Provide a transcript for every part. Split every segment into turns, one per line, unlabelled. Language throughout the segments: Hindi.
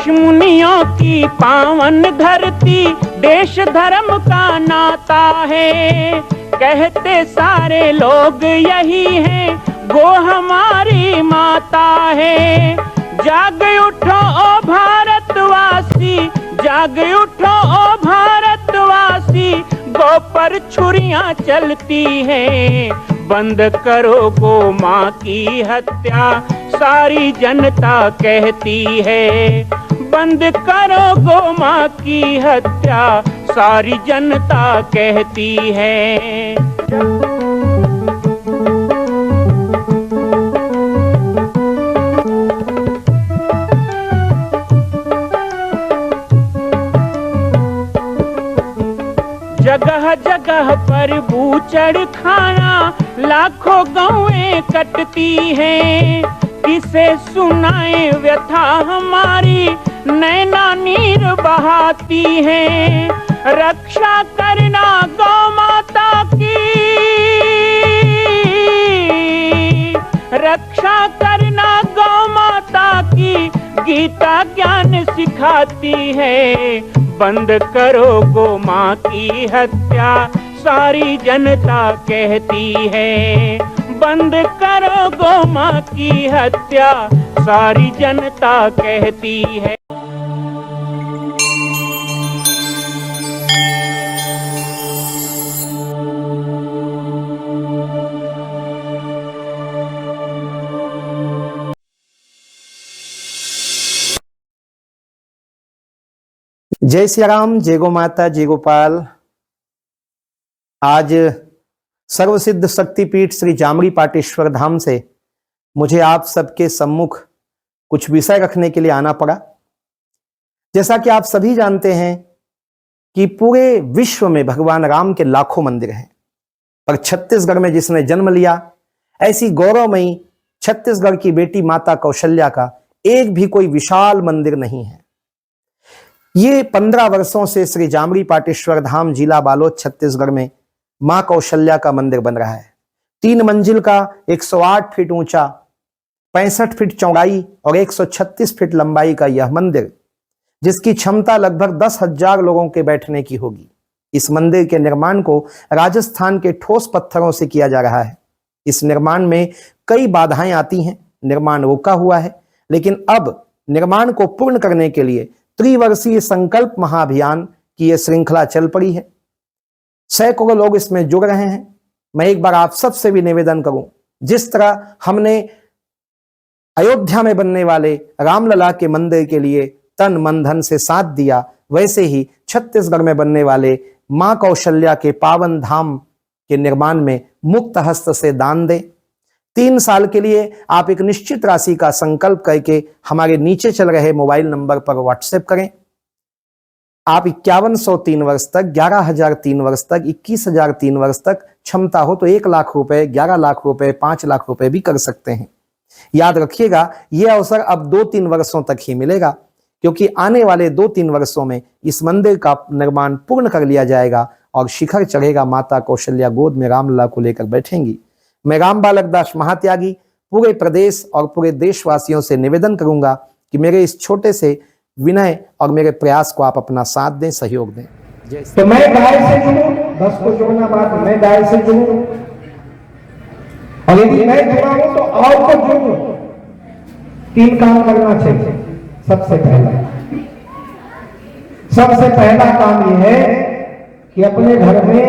ऋषि मुनियों की पावन धरती, देश धर्म का नाता है। कहते सारे लोग यही हैं, गो हमारी माता है। जाग उठो ओ भारतवासी, जाग उठो ओ भारतवासी, गो पर छुरियां चलती हैं। बंद करो गो माँ की हत्या, सारी जनता कहती है। बंद करो गो माँ की हत्या, सारी जनता कहती है। जगह जगह पर बूचड़ खाना, लाखों गौएं कटती हैं। किसे सुनाए व्यथा हमारी, नैना नीर बहाती हैं। रक्षा करना गौ माता की, रक्षा करना गौ माता की, गीता ज्ञान सिखाती है। बंद करो गो माँ की हत्या, सारी जनता कहती है। बंद करो गो माँ की हत्या, सारी जनता कहती है।
जय सिया राम, जय गो माता, जय गोपाल। आज सर्वसिद्ध शक्तिपीठ श्री जामरी पाटेश्वर धाम से मुझे आप सबके सम्मुख कुछ विषय रखने के लिए आना पड़ा। जैसा कि आप सभी जानते हैं कि पूरे विश्व में भगवान राम के लाखों मंदिर हैं, पर छत्तीसगढ़ में जिसने जन्म लिया, ऐसी गौरवमयी छत्तीसगढ़ की बेटी माता कौशल्या का एक भी कोई विशाल मंदिर नहीं है। ये 15 वर्षों से श्री जामरी पाटेश्वर धाम, जिला बालोद, छत्तीसगढ़ में मां कौशल्या का मंदिर बन रहा है। 3 मंजिल का 108 फीट ऊंचा, 65 फीट चौड़ाई और 136 फीट लंबाई का यह मंदिर, जिसकी क्षमता लगभग 10,000 लोगों के बैठने की होगी। इस मंदिर के निर्माण को राजस्थान के ठोस पत्थरों से किया जा रहा है। इस निर्माण में कई बाधाएं आती हैं, निर्माण रुका हुआ है, लेकिन अब निर्माण को पूर्ण करने के लिए त्रिवर्षीय संकल्प महाअभियान की यह श्रृंखला चल पड़ी है। सैकड़ों लोग इसमें जुड़ रहे हैं। मैं एक बार आप सबसे भी निवेदन करूं, जिस तरह हमने अयोध्या में बनने वाले रामलला के मंदिर के लिए तन मन धन से साथ दिया, वैसे ही छत्तीसगढ़ में बनने वाले मां कौशल्या के पावन धाम के निर्माण में मुक्त हस्त से दान दें। 3 साल के लिए आप एक निश्चित राशि का संकल्प करके हमारे नीचे चल रहे मोबाइल नंबर पर व्हाट्सएप करें। आप 5100 3 वर्ष तक, 11,000 3 वर्ष तक, 21,000 3 वर्ष तक, क्षमता हो तो 1 लाख रुपए, 11 लाख रुपए, 5 लाख रुपए भी कर सकते हैं। याद रखिएगा, यह अवसर अब 2-3 वर्षों तक ही मिलेगा, क्योंकि आने वाले 2-3 वर्षों में इस मंदिर का निर्माण पूर्ण कर लिया जाएगा और शिखर चढ़ेगा। माता कौशल्या गोद में रामलला को लेकर बैठेंगी। मैं राम बालक दास महात्यागी पूरे प्रदेश और पूरे देशवासियों से निवेदन करूंगा कि मेरे इस छोटे से विनय और मेरे प्रयास को आप अपना साथ दें, सहयोग दें।
तो मैं गाय से जुड़ूं, 10 को जोड़ना बात, मैं गाय से जुड़ूं, और यदि मैं जुड़ा हूं तो और को जुड़ूं। 3 काम करना चाहिए। सबसे पहला काम यह है कि अपने घर में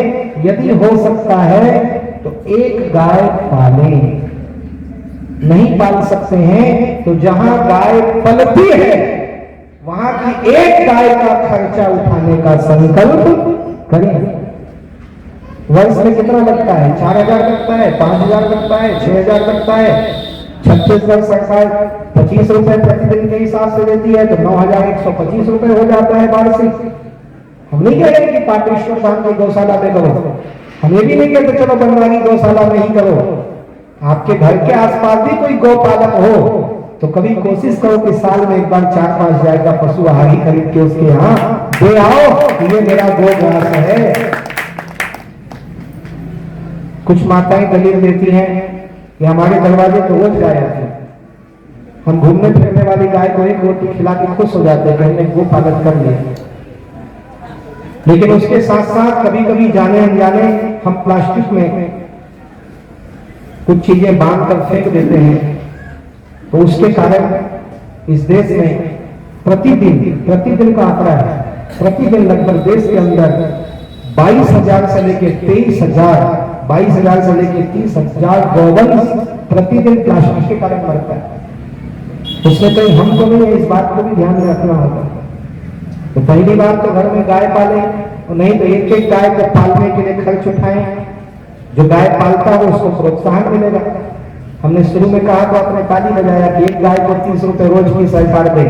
यदि हो सकता है तो एक गाय पालें। नहीं पाल सकते हैं तो जहां गाय पलती है वहां की एक गाय का खर्चा उठाने का संकल्प करें। वर्ष में कितना लगता है? 4,000 लगता है, 5,000 लगता है, 6,000 लगता है। छत्तीसगढ़ सरकार 25 रुपए प्रतिदिन के हिसाब से देती है, तो 9,125 रुपए हो जाता है वार्षिक। हम नहीं कह रहे कि पाटेश्वर धाम की गौशाला में करो, हम ये भी नहीं कहते चलो बनवारी गौशाला में ही करो। आपके घर के आसपास भी कोई गौपालक हो तो कभी कोशिश करो कि साल में एक बार 4-5 जाए का पशु आहार ही खरीद के उसके यहाँ दे आओ कि ये मेरा गोग्रास है। कुछ माताएं दलील देती हैं कि हमारे दरवाजे तो रोज गाय आती है, हम घूमने फिरने वाली गाय को एक रोटी खिला के खुश हो जाते हैं कि हमने गो पालन कर लिया। लेकिन उसके साथ साथ कभी कभी जाने अनजाने हम प्लास्टिक में कुछ चीजें बांध कर फेंक देते हैं, तो उसके कारण इस देश में प्रतिदिन का आंकड़ा है, प्रतिदिन लगभग देश के अंदर 22,000 से लेकर 23,000, 22,000 से लेकर 30,000 गौवंश प्रतिदिन प्लास्टिक के कारण मरता है। उसमें कहीं हम तो नहीं है, इस बात को भी ध्यान में रखना होगा। तो पहली बार तो घर में गाय पाले, और नहीं तो एक एक गाय को पालने के लिए खर्च उठाएं। जो गाय पालता हो उसको प्रोत्साहन मिलेगा। हमने शुरू में कहा तो आपने ताली बजाया कि एक गाय को 30 रुपए रोज की सरकार दे,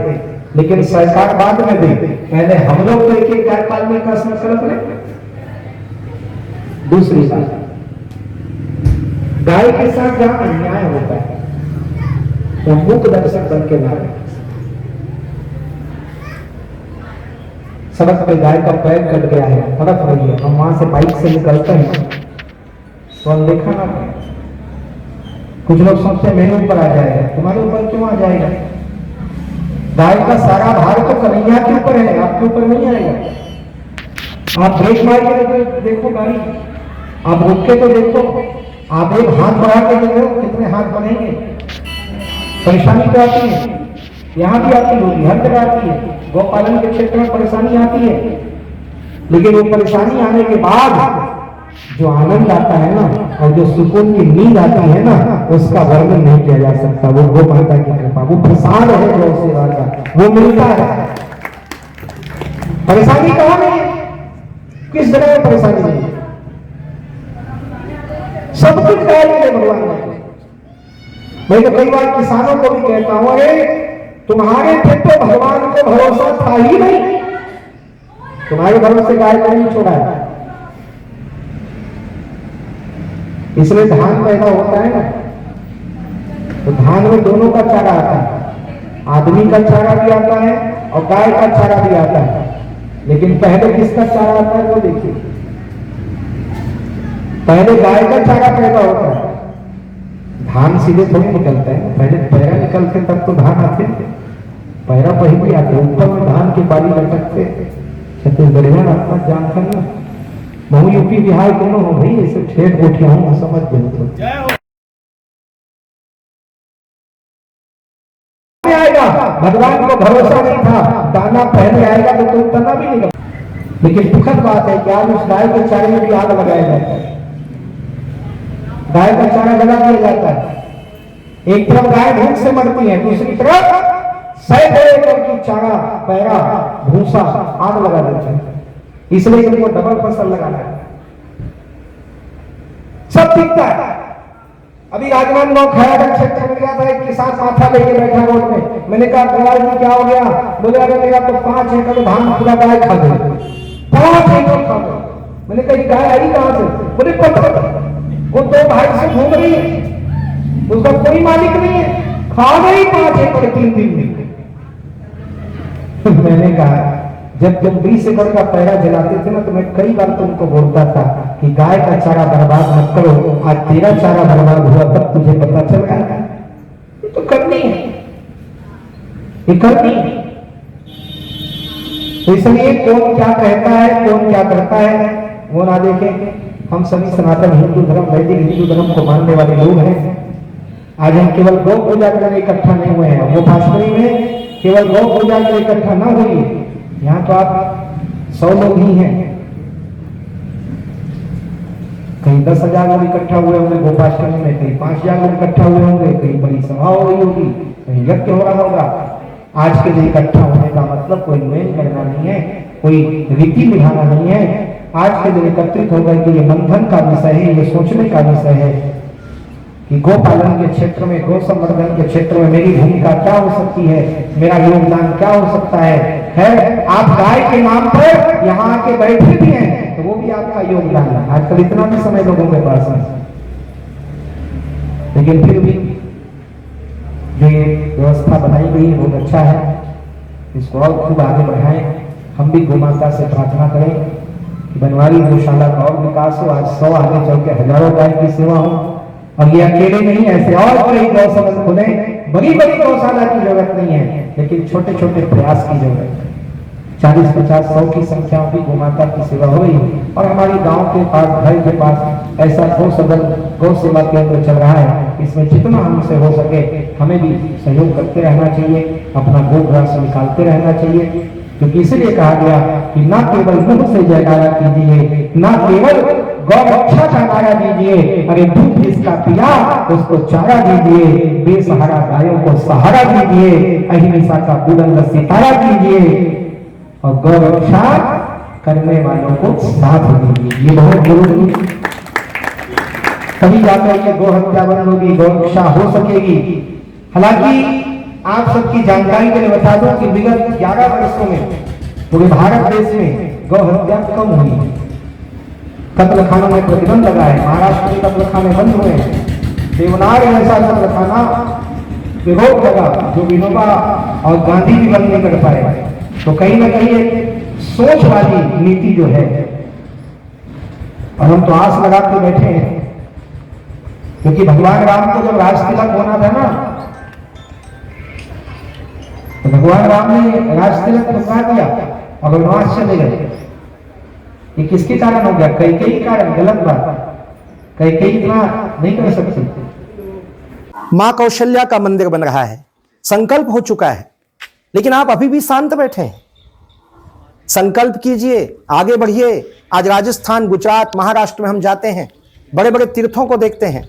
लेकिन सरकार बाद में दे, पहले हम लोग तो एक एक गाय पालने का संकल्प लें। दूसरी बात, गाय के साथ जहां अन्याय होता है तो मूक दर्शक बन के ना रहे। सड़क पे गाय का पैर कट गया है, तड़प रही है, हम वहां से बाइक से निकलते हैं तो हम देखा ना, कुछ लोग सोचते मेरे ऊपर आ जाएगा, तुम्हारे ऊपर क्यों आ जाएगा? गाय का सारा भार तो कन्हैया के ऊपर है, आपके ऊपर नहीं आएगा। आप ब्रेक मार के देखो गाड़ी, आप रुक के तो देखो, आप एक हाथ बढ़ा के देखो कितने हाथ बनेंगे। परेशानी तो आती है, यहाँ भी आती होगी, हर जगह आती है, गौपालन के क्षेत्र में परेशानी आती है, लेकिन वो परेशानी आने के बाद जो आनंद आता है ना, और जो सुकून की नींद आती है ना, उसका वर्णन नहीं किया जा सकता। वो गो माता की कृपा, वो प्रसाद है गौ सेवा का, वो मिलता है। परेशानी कहां नहीं है, किस जगह में परेशानी नहीं है, सब कुछ गाय मिले भगवान ने। मैं तो कई बार किसानों को भी कहता हूं, अरे तुम्हारे फिर तो भगवान को भरोसा था ही नहीं, तुम्हारे भरोसे गाय को नहीं छोड़ा है। इसलिए धान पैदा होता है ना, तो धान में दोनों का चारा आता है, आदमी का चारा भी आता है और गाय का चारा भी आता है। लेकिन पहले किसका चारा आता है वो देखिए, पहले गाय का चारा पैदा होता है। धान सीधे थोड़ी निकलता है, पहले पैरा निकलते तब तो धान आते, पैरा पहले आते, ऊपर में धान की बाली लटकते। छत्तीसगढ़िया अपना जानते ना, बहु यूपी बिहार दोनों हो भाई, ऐसे ठेठ गोठिया हूं, समझ गए तो आएगा। भगवान को भरोसा नहीं था, दाना पहले आएगा तो तुम तना भी नहीं। लेकिन दुखद बात है कि आज उस गाय के चारे में भी आग लगाया जाता है, गाय का चारा जला दिया जाता है। एक तरफ गाय भूख से मरती है, दूसरी तरफ सैकड़ों एकड़ की चारा, पैरा, भूसा आग लगा देते हैं। इसलिए इनको डबल फसल लगाना है, सब दिखता है। अभी राजनांदगांव खैरागढ़ क्षेत्र में गया था, एक किसान माथा लेके बैठा रोड में। मैंने कहा प्रहलाद जी क्या हो गया? बोले अरे मेरा तो 5 एकड़ धान पूरा गाय खा गई, 5 एकड़ खा गई। मैंने कहा गाय आई कहां से? बोले पता, वो 2 भाई से घूम रही है, उसका कोई मालिक नहीं है, खा गई 5 एकड़ 3 दिन में। मैंने कहा जब तुम 20 एकड़ का पैरा जलाते थे ना, तो मैं कई बार तुमको बोलता था कि गाय का चारा बर्बाद मत करो, आज तेरा चारा बर्बाद हुआ तब तुझे पता चल गया। ये तो करनी है, ये करनी है। तो इसलिए कौन क्या कहता है, कौन क्या करता है वो ना देखें। हम सभी सनातन हिंदू धर्म, वैदिक हिंदू धर्म को मानने वाले लोग हैं। आज हम केवल गौ पूजा करने इकट्ठा नहीं हुए हैं, वो भाषणी में केवल गौ पूजा के इकट्ठा न हुई, यहाँ तो आप 100 लोग ही हैं, कहीं 10,000 लोग इकट्ठा हुए होंगे गोपाष्टमी में, कहीं 5,000 लोग इकट्ठा हुए होंगे, कहीं बड़ी सभा हो रही होगी, कहीं यज्ञ हो रहा होगा। आज के दिन इकट्ठा होने का मतलब कोई नियम करना नहीं है, कोई रीति निभाना नहीं है। आज के दिन एकत्रित हो गए कि ये मंथन का विषय है, ये सोचने का विषय है कि गोपालन के क्षेत्र में, गौ संवर्धन के क्षेत्र में मेरी भूमिका क्या हो सकती है, मेरा योगदान क्या हो सकता है। खैर आप गाय के नाम पर यहाँ आके बैठे भी हैं तो वो भी आपका योगदान है। आजकल इतना भी समय लोगों के पास है, लेकिन फिर भी जो ये व्यवस्था बनाई गई बहुत अच्छा है, इसको और खूब आगे बढ़ाएं। हम भी गौ माता से प्रार्थना करें कि बनवारी गौशाला का और विकास हो, आज 100 आगे चल के हजारों गाय की सेवा हो। और ये अकेले नहीं, ऐसे और कई गौ सदन खुले बड़ी बड़ी गौशाला की जरूरत नहीं है, लेकिन छोटे छोटे प्रयास की जरूरत है। 40, 50, 100 की संख्या की गोमाता की सेवा हो रही है और हमारे गांव के पास, घर के पास ऐसा गौ सदन, गौ सेवा केंद्र चल रहा है। इसमें जितना हमसे हो सके हमें भी सहयोग करते रहना चाहिए, अपना गोग्रास निकालते रहना चाहिए, क्योंकि इसलिए कहा गया कि ना केवल मुख से जयकारा कीजिए, ना केवल गौ रक्षा का नारा दीजिए, अरे दूध जिसका पिया उसको चारा दीजिए, बेसहारा गायों को सहारा दीजिए, अहिंसा का बुलंद सितारा कीजिए और गौ रक्षा करने वालों को साथ दीजिए। ये बहुत जरूरी है, तभी जाकर ये गौ हत्या बंद होगी, गौ रक्षा हो सकेगी। हालांकि आप सबकी जानकारी के लिए बता दूं कि विगत 11 वर्षों में पूरे भारत देश में गौ हत्या कम हुई है। कत्ल खानों में प्रतिबंध लगा है, महाराष्ट्र में कत्ल खाने बंद हुए हैं, देवनार ऐसा कत्ल खाना विरोध लगा जो विनोबा और गांधी भी बंद नहीं कर पाए। तो कहीं ना कहीं एक सोच वाली नीति जो है, और हम तो आस लगा के बैठे हैं, क्योंकि भगवान राम को जब राजतिलक होना था ना, तो भगवान राम ने राजतिलक ठुकरा दिया और वनवास चले गए। ये किसके कारण हो गया? कैकेयी कारण। गलत बात, कैकेयी इतना नहीं कर सकती।
मां कौशल्या का मंदिर बन रहा है, संकल्प हो चुका है, लेकिन आप अभी भी शांत बैठे हैं। संकल्प कीजिए, आगे बढ़िए। आज राजस्थान, गुजरात, महाराष्ट्र में हम जाते हैं, बड़े बड़े तीर्थों को देखते हैं।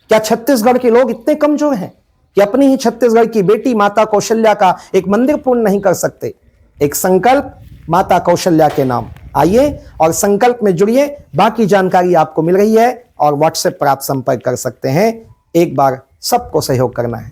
क्या छत्तीसगढ़ के लोग इतने कमजोर हैं कि अपनी ही छत्तीसगढ़ की बेटी माता कौशल्या का एक मंदिर पूर्ण नहीं कर सकते? एक संकल्प माता कौशल्या के नाम। आइए और संकल्प में जुड़िए। बाकी जानकारी आपको मिल रही है और व्हाट्सएप पर आप संपर्क कर सकते हैं। एक बार सबको सहयोग करना है।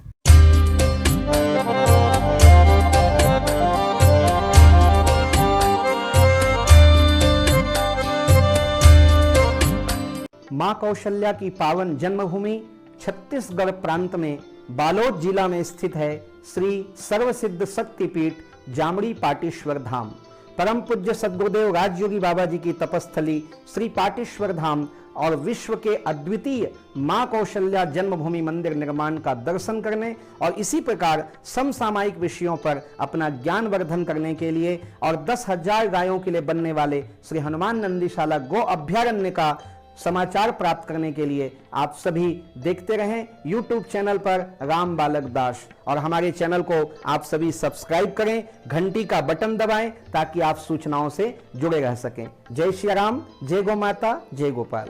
मां कौशल्या की पावन जन्मभूमि छत्तीसगढ़ प्रांत में बालोद जिला में स्थित है श्री सर्वसिद्ध शक्तिपीठ जामड़ी पाटेश्वर धाम। परम पूज्य सद्गुरुदेव राजयोगी बाबा जी की तपस्थली श्री पाटेश्वर धाम और विश्व के अद्वितीय मां कौशल्या जन्मभूमि मंदिर निर्माण का दर्शन करने और इसी प्रकार समसामयिक विषयों पर अपना ज्ञान वर्धन करने के लिए और 10,000 गायों के लिए बनने वाले श्री हनुमान नंदीशाला गो अभ्यारण्य का समाचार प्राप्त करने के लिए आप सभी देखते रहें YouTube चैनल पर राम बालक दास, और हमारे चैनल को आप सभी सब्सक्राइब करें, घंटी का बटन दबाएं ताकि आप सूचनाओं से जुड़े रह सकें। जय श्री राम, जय गौ माता, जय गोपाल।